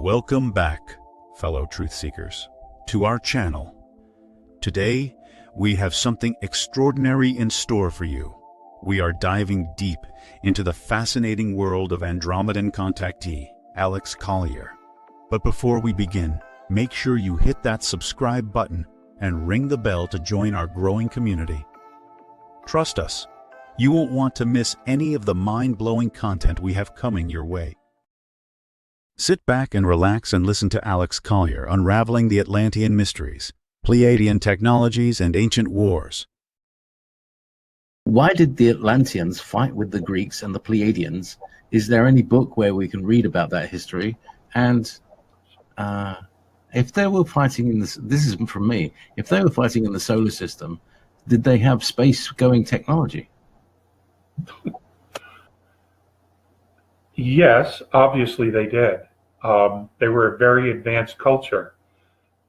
Welcome back, fellow truth seekers, to our channel. Today, we have something extraordinary in store for you. We are diving deep into the fascinating world of Andromedan Contactee, Alex Collier. But before we begin, make sure you hit that subscribe button and ring the bell to join our growing community. Trust us, you won't want to miss any of the mind-blowing content we have coming your way. Sit back and relax and listen to Alex Collier unraveling the Atlantean mysteries, Pleiadian technologies, and ancient wars. Why did the Atlanteans fight with the Greeks and the Pleiadians? Is there any book where we can read about that history? And if they were fighting in this is from me, if they were fighting in the solar system, did they have space-going technology? Yes, obviously they did. They were a very advanced culture.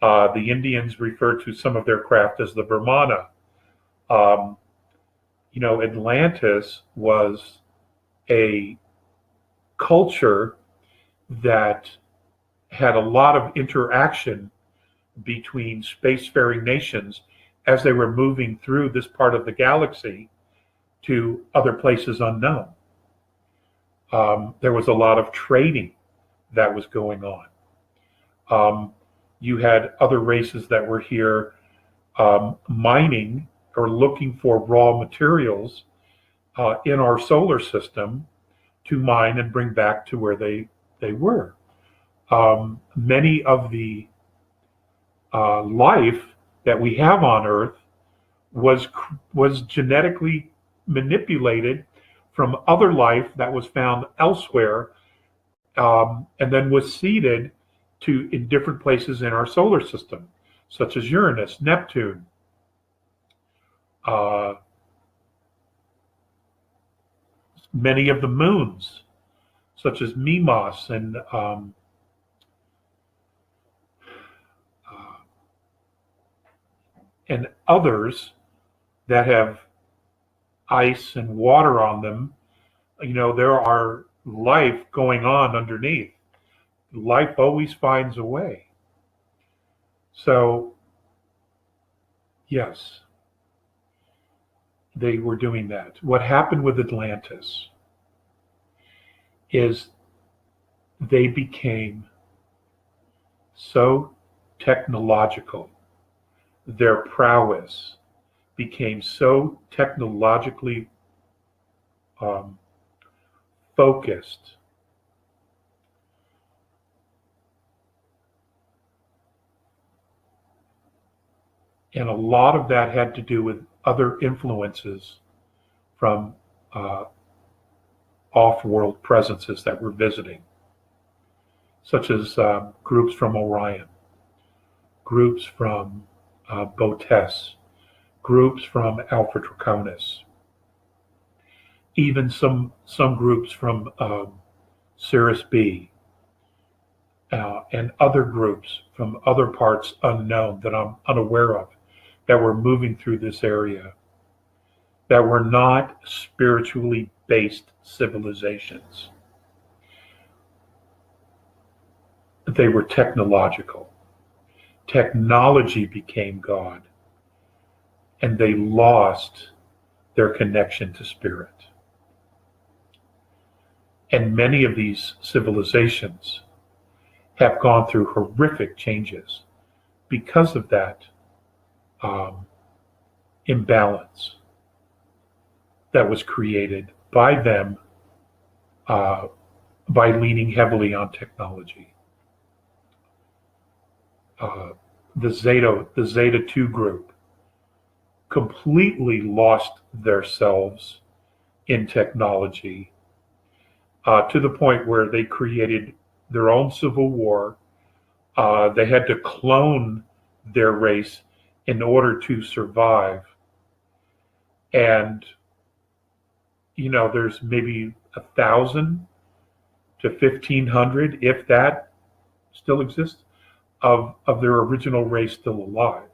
The Indians refer to some of their craft as the Brahmana. Atlantis was a culture that had a lot of interaction between spacefaring nations as they were moving through this part of the galaxy to other places unknown. There was a lot of trading that was going on. You had other races that were here mining or looking for raw materials in our solar system to mine and bring back to where they were. Many of the life that we have on Earth was genetically manipulated from other life that was found elsewhere, and then was seeded in different places in our solar system, such as Uranus, Neptune, many of the moons, such as Mimas and others that have ice and water on them. There are life going on underneath. Life always finds a way. So, yes, they were doing that. What happened with Atlantis is they became so technological. Their prowess became so technologically focused and a lot of that had to do with other influences from off-world presences that were visiting, such as groups from Orion, groups from Botes, groups from Alpha Draconis, even some groups from Sirius B, and other groups from other parts unknown that I'm unaware of that were moving through this area that were not spiritually based civilizations. They were technological. Technology became God, and they lost their connection to spirit. And many of these civilizations have gone through horrific changes because of that imbalance that was created by them by leaning heavily on technology. The Zeta 2 group completely lost themselves in technology to the point where they created their own civil war. They had to clone their race in order to survive. And, there's maybe 1,000 to 1,500, if that still exists, of their original race still alive.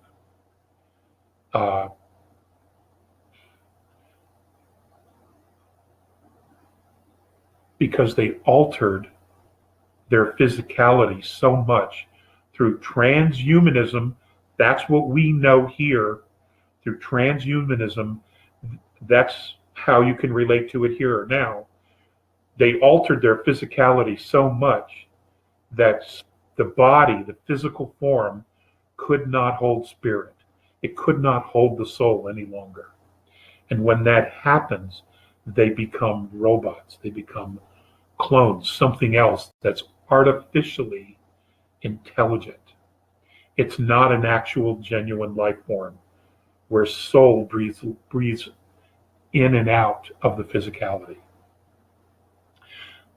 Because they altered their physicality so much through transhumanism. That's what we know here through transhumanism. That's how you can relate to it here or now. They altered their physicality so much that the body, the physical form, could not hold spirit. It could not hold the soul any longer. And when that happens, they become robots. They become clones, something else that's artificially intelligent. It's not an actual genuine life form where soul breathes in and out of the physicality.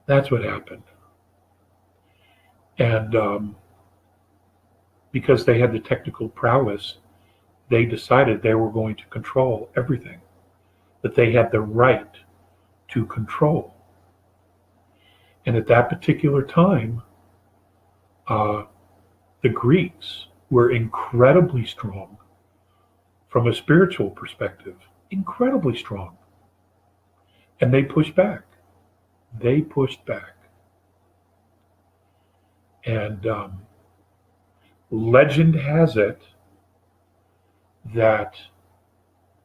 That's what happened. And because they had the technical prowess, they decided they were going to control everything, that they had the right to control. And at that particular time, the Greeks were incredibly strong from a spiritual perspective, incredibly strong. And they pushed back. They pushed back. And legend has it that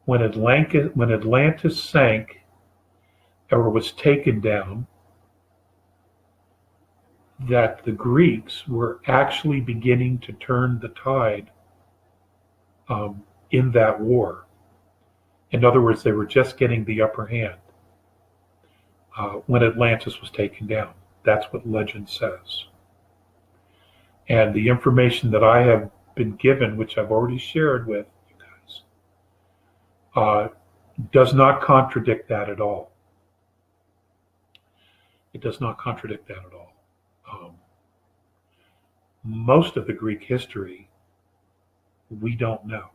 when Atlantis sank or was taken down, that the Greeks were actually beginning to turn the tide in that war. In other words, they were just getting the upper hand when Atlantis was taken down. That's what legend says. And the information that I have been given, which I've already shared with you guys, does not contradict that at all. It does not contradict that at all. Most of the Greek history, we don't know.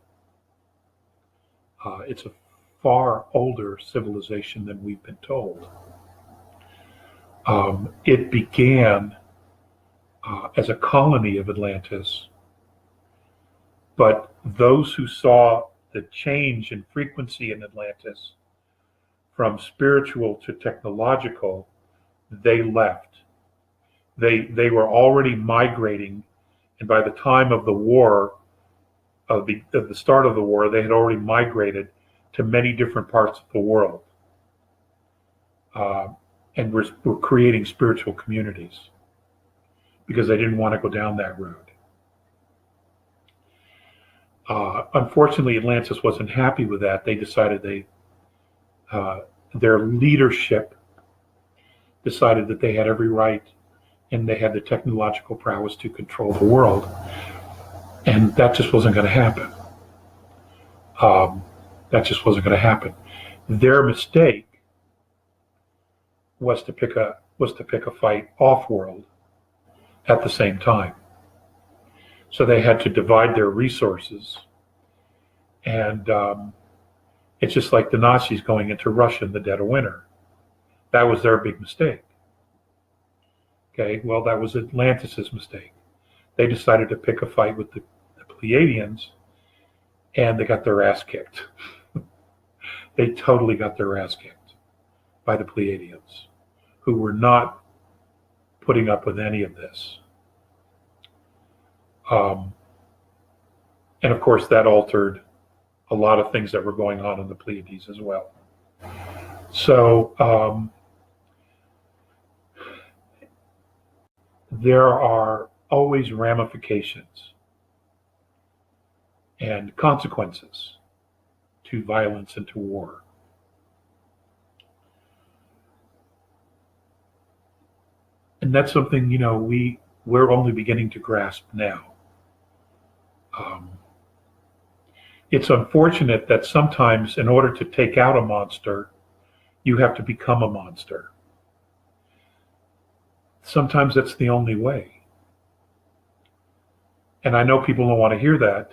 It's a far older civilization than we've been told. It began as a colony of Atlantis, but those who saw the change in frequency in Atlantis from spiritual to technological, they left. They were already migrating, and by the time of the war, of the start of the war, they had already migrated to many different parts of the world, and were creating spiritual communities because they didn't want to go down that road. Unfortunately, Atlantis wasn't happy with that. They decided their leadership decided that they had every right and they had the technological prowess to control the world. And that just wasn't going to happen. That just wasn't going to happen. Their mistake was to pick a fight off-world at the same time. So they had to divide their resources. And it's just like the Nazis going into Russia in the dead of winter. That was their big mistake. Okay, well, that was Atlantis' mistake. They decided to pick a fight with the Pleiadians, and they got their ass kicked. They totally got their ass kicked by the Pleiadians, who were not putting up with any of this. And of course, that altered a lot of things that were going on in the Pleiades as well. So there are always ramifications and consequences to violence and to war. And that's something, we're only beginning to grasp now. It's unfortunate that sometimes in order to take out a monster, you have to become a monster. Sometimes that's the only way. And I know people don't want to hear that.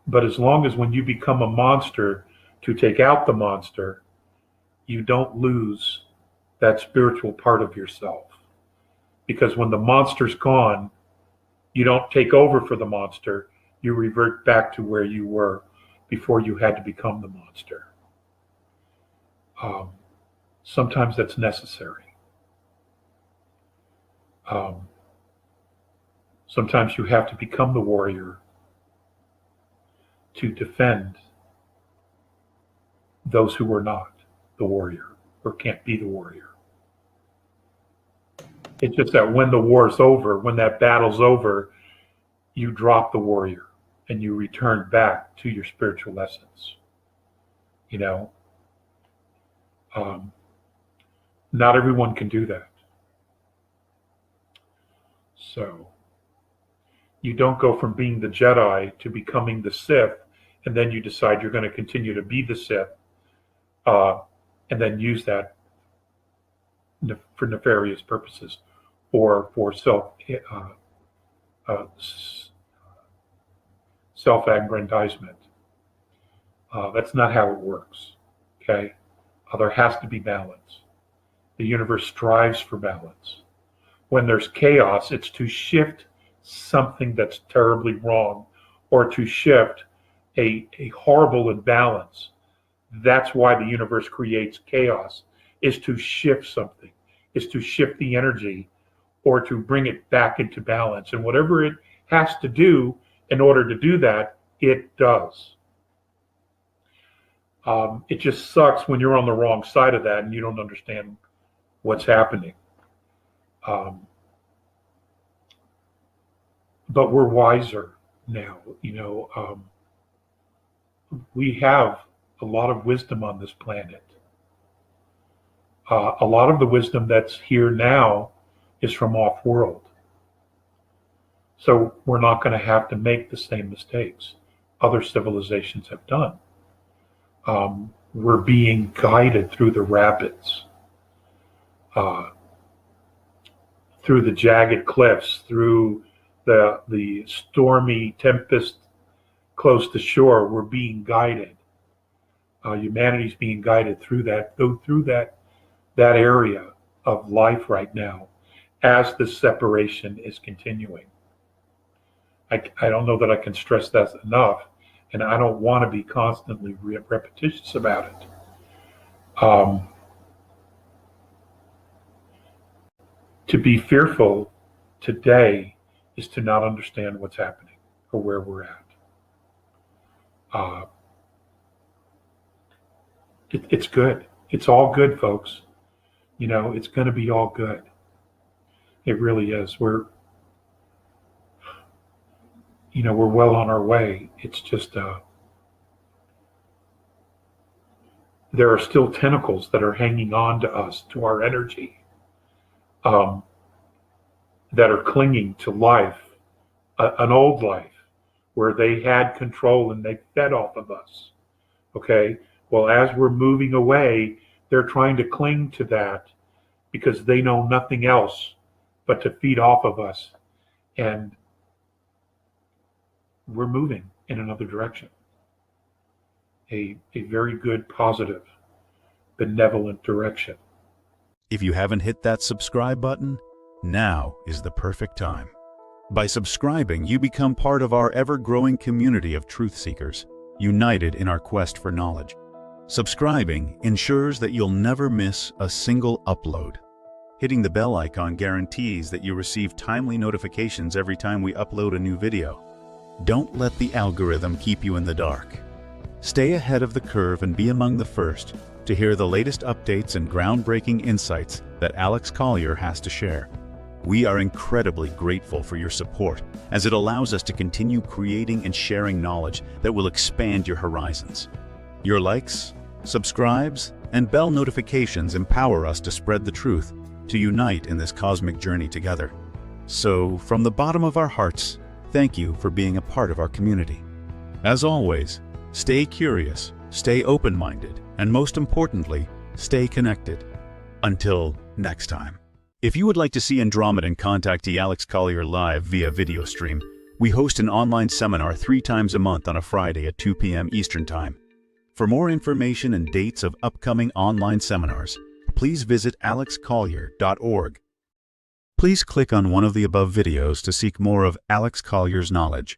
But as long as when you become a monster to take out the monster, you don't lose that spiritual part of yourself. Because when the monster's gone, you don't take over for the monster. You revert back to where you were before you had to become the monster. Sometimes that's necessary. Um, Sometimes you have to become the warrior to defend those who are not the warrior or can't be the warrior. It's just that when the war's over, when that battle's over, you drop the warrior and you return back to your spiritual essence. You know, not everyone can do that. So you don't go from being the Jedi to becoming the Sith, and then you decide you're going to continue to be the Sith, and then use that for nefarious purposes or for self-aggrandizement. That's not how it works. Okay, there has to be balance. The universe strives for balance. When there's chaos, it's to shift something that's terribly wrong, or to shift a horrible imbalance. That's why the universe creates chaos, is to shift something, is to shift the energy, or to bring it back into balance. And whatever it has to do in order to do that, it does. It just sucks when you're on the wrong side of that and you don't understand what's happening. But we're wiser now. We have a lot of wisdom on this planet. A lot of the wisdom that's here now is from off-world. So we're not going to have to make the same mistakes other civilizations have done. We're being guided through the rapids, through the jagged cliffs, through the stormy tempest close to shore. We're being guided. Humanity's being guided through that area of life right now, as the separation is continuing. I don't know that I can stress that enough, and I don't want to be constantly repetitious about it. To be fearful today is to not understand what's happening or where we're at. It's good. It's all good, folks. It's going to be all good. It really is. We're well on our way. It's just there are still tentacles that are hanging on to us, to our energy, that are clinging to life, an old life where they had control and they fed off of us. Okay? Well, as we're moving away, they're trying to cling to that because they know nothing else but to feed off of us. And we're moving in another direction. A very good, positive, benevolent direction. If you haven't hit that subscribe button, now is the perfect time. By subscribing, you become part of our ever-growing community of truth seekers, united in our quest for knowledge. Subscribing ensures that you'll never miss a single upload. Hitting the bell icon guarantees that you receive timely notifications every time we upload a new video. Don't let the algorithm keep you in the dark. Stay ahead of the curve and be among the first to hear the latest updates and groundbreaking insights that Alex Collier has to share. We are incredibly grateful for your support, as it allows us to continue creating and sharing knowledge that will expand your horizons. Your likes, subscribes, and bell notifications empower us to spread the truth, to unite in this cosmic journey together. So, from the bottom of our hearts, thank you for being a part of our community. As always, stay curious, stay open-minded, and most importantly, stay connected. Until next time. If you would like to see Andromedan Contactee Alex Collier live via video stream, we host an online seminar 3 times a month on a Friday at 2 p.m. Eastern Time. For more information and dates of upcoming online seminars, please visit alexcollier.org. Please click on one of the above videos to seek more of Alex Collier's knowledge.